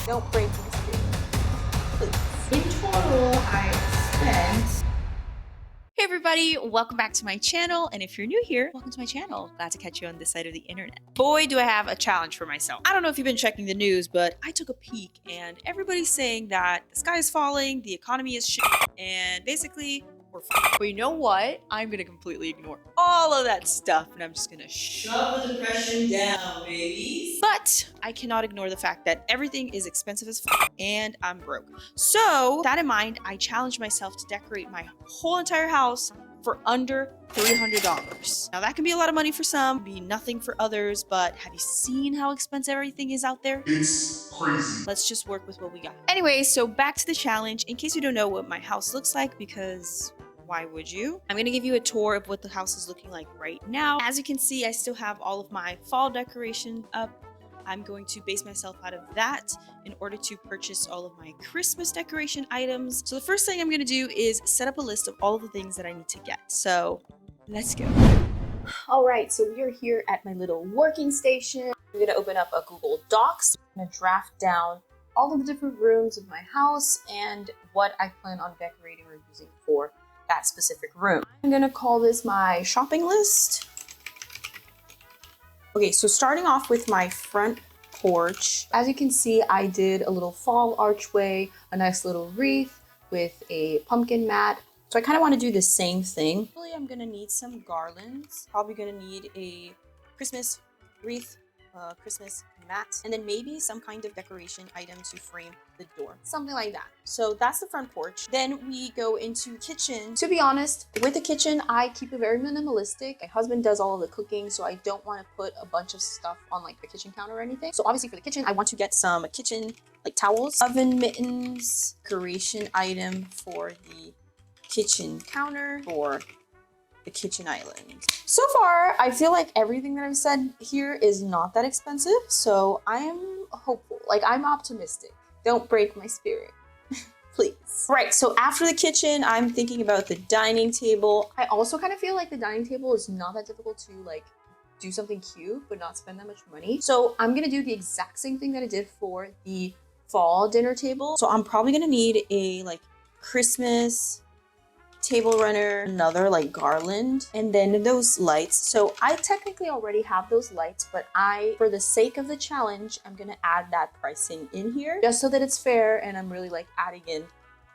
Don't break the spirit, please. In total, I spent... Hey everybody, welcome back to my channel, and if you're new here, welcome to my channel. Glad to catch you on this side of the internet. Boy, do I have a challenge for myself. I don't know if you've been checking the news, but I took a peek and everybody's saying that the sky is falling, the economy is shit, and basically we're fucked. But you know what? I'm gonna completely ignore all of that stuff and I'm just gonna Shove the depression down, babies. But I cannot ignore the fact that everything is expensive as fuck and I'm broke. So, with that in mind, I challenged myself to decorate my whole entire house for under $300. Now that can be a lot of money for some, be nothing for others, but have you seen how expensive everything is out there? It's crazy. Let's just work with what we got. Anyway, so back to the challenge. In case you don't know what my house looks like, because why would you? I'm gonna give you a tour of what the house is looking like right now. As you can see, I still have all of my fall decoration up. I'm going to base myself out of that in order to purchase all of my Christmas decoration items. So the first thing I'm gonna do is set up a list of all of the things that I need to get. So let's go. All right, so we are here at my little working station. I'm gonna open up a Google Docs. I'm gonna draft down all of the different rooms of my house and what I plan on decorating or using for that specific room. I'm gonna call this my shopping list. Okay, so starting off with my front porch, as you can see, I did a little fall archway, a nice little wreath with a pumpkin mat. So I kind of want to do the same thing. Really, I'm gonna need some garlands. Probably gonna need a Christmas wreath, Christmas mat, and then maybe some kind of decoration item to frame the door, something like that. So that's the front porch. Then we go into kitchen. To be honest, with the kitchen, I keep it very minimalistic. My husband does all of the cooking, so I don't want to put a bunch of stuff on like the kitchen counter or anything. So obviously for the kitchen, I want to get some kitchen like towels, oven mittens, decoration item for the kitchen counter, for the kitchen island. So far, I feel like everything that I've said here is not that expensive, so I am hopeful. Like, I'm optimistic. Don't break my spirit, please. Right, so after the kitchen, I'm thinking about the dining table. I also kind of feel like the dining table is not that difficult to like do something cute, but not spend that much money. So I'm gonna do the exact same thing that I did for the fall dinner table. So I'm probably gonna need a like Christmas table runner, another like garland, and then those lights. So I technically already have those lights, but for the sake of the challenge, I'm gonna add that pricing in here just so that it's fair, and I'm really like adding in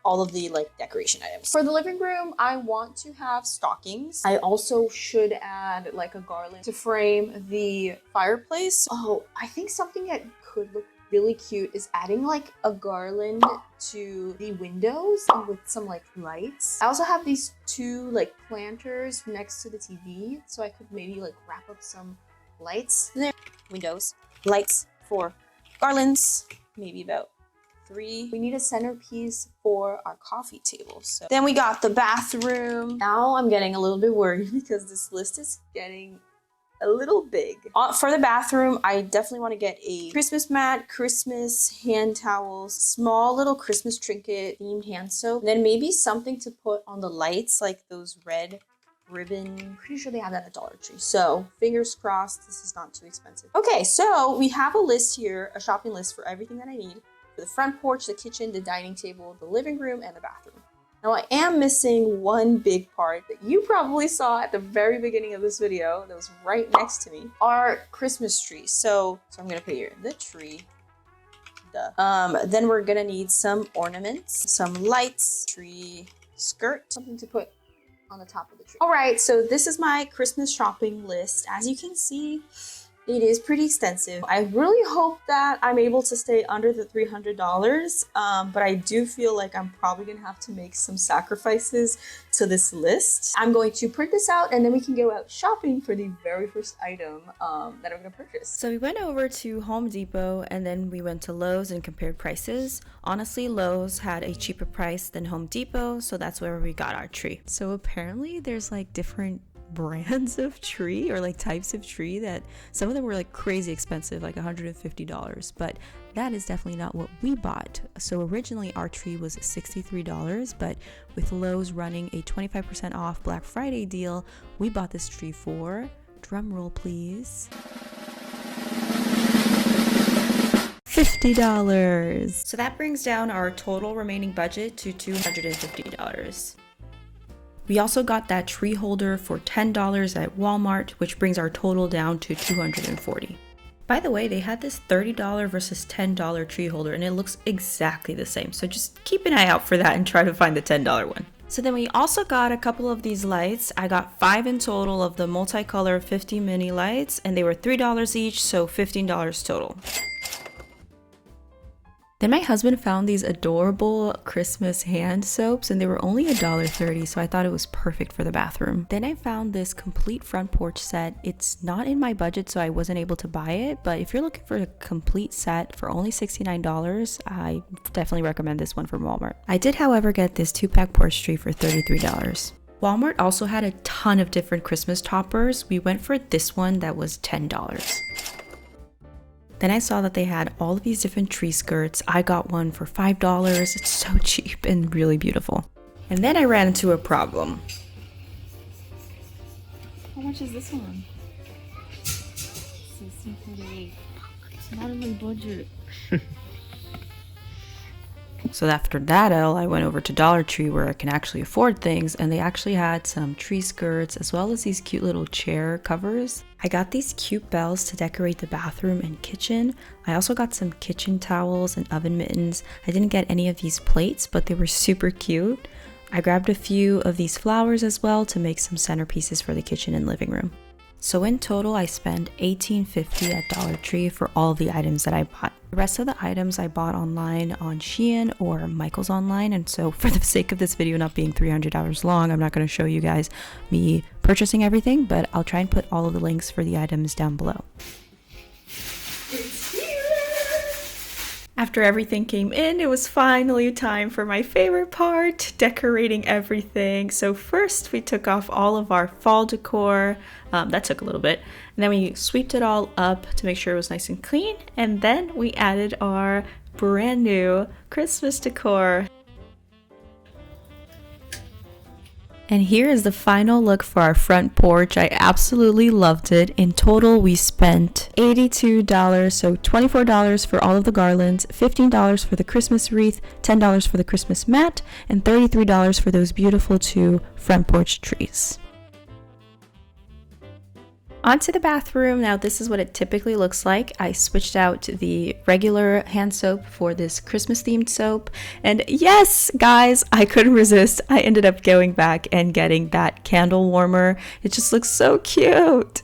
all of the like decoration items. For the living room, I want to have stockings. I also should add like a garland to frame the fireplace. Oh, I think something that could look really cute is adding like a garland to the windows and with some like lights. I also have these two like planters next to the TV, so I could maybe like wrap up some lights there. Windows, lights for garlands, maybe about 3. We need a centerpiece for our coffee table. So then we got the bathroom. Now I'm getting a little bit worried because this list is getting a little big. For the bathroom, I definitely want to get a Christmas mat, Christmas hand towels, small little Christmas trinket, themed hand soap, and then maybe something to put on the lights, like those red ribbon. Pretty sure they have that at Dollar Tree. So fingers crossed this is not too expensive. Okay, so we have a list here, a shopping list for everything that I need for the front porch, the kitchen, the dining table, the living room, and the bathroom. Now I am missing one big part that you probably saw at the very beginning of this video that was right next to me, our Christmas tree. So I'm gonna put here the tree. Then we're gonna need some ornaments, some lights, tree skirt, something to put on the top of the tree. All right, so this is my Christmas shopping list. As you can see, it is pretty extensive. I really hope that I'm able to stay under the $300, but I do feel like I'm probably gonna have to make some sacrifices to this list. I'm going to print this out and then we can go out shopping for the very first item that I'm gonna purchase. So we went over to Home Depot and then we went to Lowe's and compared prices. Honestly, Lowe's had a cheaper price than Home Depot, so that's where we got our tree. So apparently there's like different brands of tree or like types of tree that some of them were like crazy expensive, like $150, but that is definitely not what we bought. So originally our tree was $63, but with Lowe's running a 25% off Black Friday deal, we bought this tree for, drum roll please, $50. So that brings down our total remaining budget to $250. We also got that tree holder for $10 at Walmart, which brings our total down to $240. By the way, they had this $30 versus $10 tree holder and it looks exactly the same. So just keep an eye out for that and try to find the $10 one. So then we also got a couple of these lights. I got 5 in total of the multicolor 50 mini lights and they were $3 each, so $15 total. Then my husband found these adorable Christmas hand soaps and they were only $1.30, so I thought it was perfect for the bathroom. Then I found this complete front porch set. It's not in my budget, so I wasn't able to buy it, but if you're looking for a complete set for only $69, I definitely recommend this one from Walmart. I did, however, get this 2-pack porch tree for $33. Walmart also had a ton of different Christmas toppers. We went for this one that was $10. Then I saw that they had all of these different tree skirts. I got one for $5. It's so cheap and really beautiful. And then I ran into a problem. How much is this one? $16.48. It's not in my budget. So after that I went over to Dollar Tree where I can actually afford things, and they actually had some tree skirts as well as these cute little chair covers. I got these cute bells to decorate the bathroom and kitchen. I also got some kitchen towels and oven mittens. I didn't get any of these plates, but they were super cute. I grabbed a few of these flowers as well to make some centerpieces for the kitchen and living room. So in total, I spent $18.50 at Dollar Tree for all of the items that I bought. The rest of the items I bought online on Shein or Michael's Online, and so for the sake of this video not being 300 hours long, I'm not going to show you guys me purchasing everything, but I'll try and put all of the links for the items down below. After everything came in, it was finally time for my favorite part, decorating everything. So first we took off all of our fall decor. That took a little bit. And then we sweeped it all up to make sure it was nice and clean. And then we added our brand new Christmas decor. And here is the final look for our front porch. I absolutely loved it. In total, we spent $82, so $24 for all of the garlands, $15 for the Christmas wreath, $10 for the Christmas mat, and $33 for those beautiful 2 front porch trees. Onto the bathroom. Now this is what it typically looks like. I switched out the regular hand soap for this Christmas themed soap, and yes guys, I couldn't resist. I ended up going back and getting that candle warmer. It just looks so cute.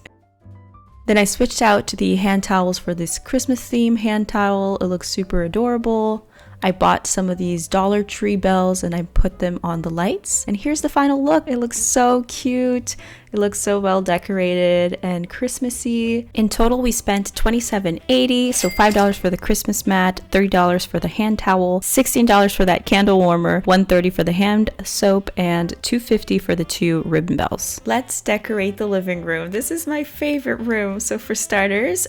Then I switched out the hand towels for this Christmas theme hand towel. It looks super adorable. I bought some of these Dollar Tree bells and I put them on the lights. And here's the final look. It looks so cute. It looks so well decorated and Christmassy. In total, we spent $27.80, so $5 for the Christmas mat, $30 for the hand towel, $16 for that candle warmer, $130 for the hand soap, and $250 for the 2 ribbon bells. Let's decorate the living room. This is my favorite room. So for starters,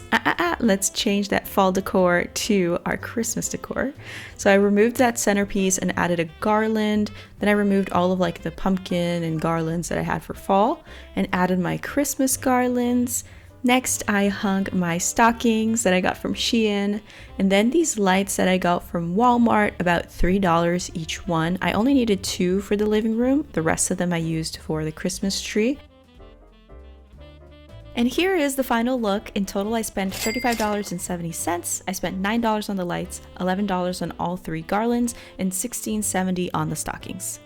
let's change that fall decor to our Christmas decor. So I removed that centerpiece and added a garland. Then I removed all of like the pumpkin and garlands that I had for fall and added my Christmas garlands. Next, I hung my stockings that I got from Shein, and then these lights that I got from Walmart, about $3 each one. I only needed 2 for the living room. The rest of them I used for the Christmas tree. And here is the final look. In total, I spent $35.70. I spent $9 on the lights, $11 on all 3 garlands, and $16.70 on the stockings.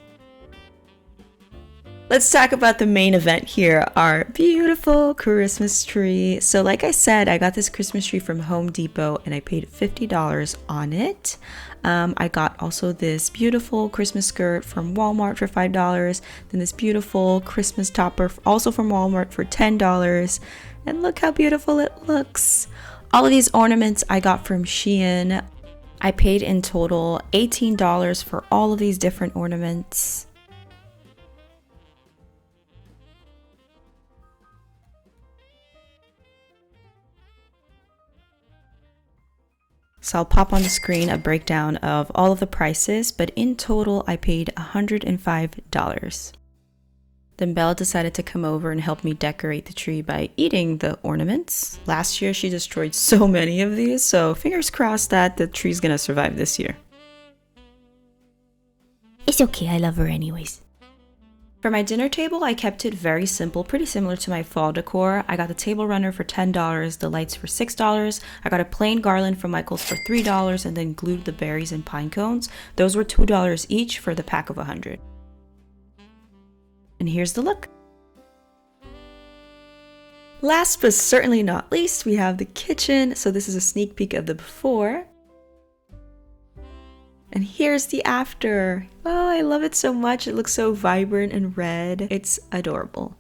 Let's talk about the main event here, our beautiful Christmas tree. So like I said, I got this Christmas tree from Home Depot and I paid $50 on it. I got also this beautiful Christmas skirt from Walmart for $5. Then this beautiful Christmas topper also from Walmart for $10. And look how beautiful it looks. All of these ornaments I got from Shein. I paid in total $18 for all of these different ornaments. So I'll pop on the screen a breakdown of all of the prices, but in total I paid $105. Then Bella decided to come over and help me decorate the tree by eating the ornaments. Last year she destroyed so many of these, so fingers crossed that the tree's gonna survive this year. It's okay, I love her anyways. For my dinner table, I kept it very simple, pretty similar to my fall decor. I got the table runner for $10, the lights for $6. I got a plain garland from Michael's for $3 and then glued the berries and pine cones. Those were $2 each for the pack of 100. And here's the look. Last but certainly not least, we have the kitchen. So this is a sneak peek of the before. And here's the after. Oh, I love it so much. It looks so vibrant and red. It's adorable.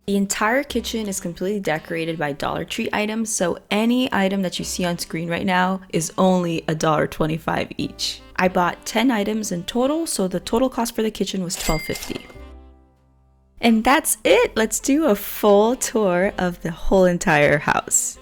The entire kitchen is completely decorated by Dollar Tree items, so any item that you see on screen right now is only $1.25 each. I bought 10 items in total, so the total cost for the kitchen was $12.50. And that's it! Let's do a full tour of the whole entire house.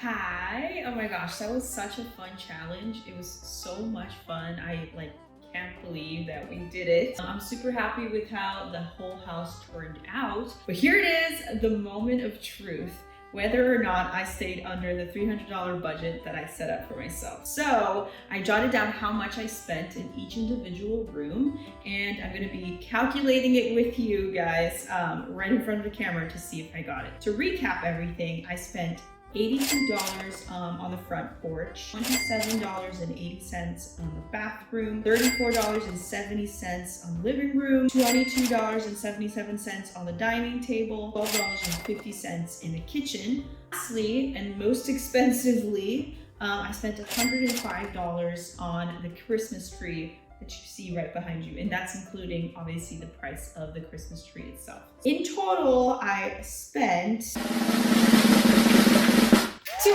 Hi! Oh my gosh, that was such a fun challenge. It was so much fun. I can't believe that we did it. I'm super happy with how the whole house turned out. But here it is, the moment of truth. Whether or not I stayed under the $300 budget that I set up for myself. So I jotted down how much I spent in each individual room, and I'm gonna be calculating it with you guys right in front of the camera to see if I got it. To recap everything, I spent $82 on the front porch, $27.80 on the bathroom, $34.70 on the living room, $22.77 on the dining table, $12.50 in the kitchen. Lastly, and most expensively, I spent $105 on the Christmas tree that you see right behind you, and that's including obviously the price of the Christmas tree itself. In total, I spent $284.77.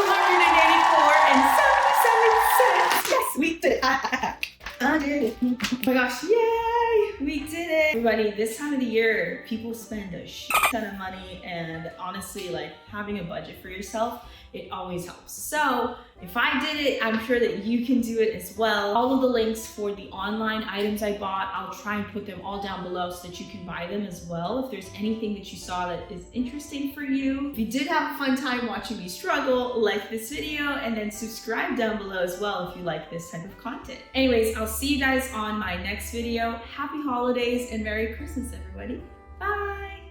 Yes, we did it. I did it. Oh my gosh, yay! We did it. Everybody, this time of the year, people spend a shit ton of money, and honestly, having a budget for yourself, it always helps. So if I did it, I'm sure that you can do it as well. All of the links for the online items I bought, I'll try and put them all down below so that you can buy them as well if there's anything that you saw that is interesting for you. If you did have a fun time watching me struggle, like this video and then subscribe down below as well if you like this type of content. Anyways, I'll see you guys on my next video. Happy holidays and Merry Christmas, everybody. Bye!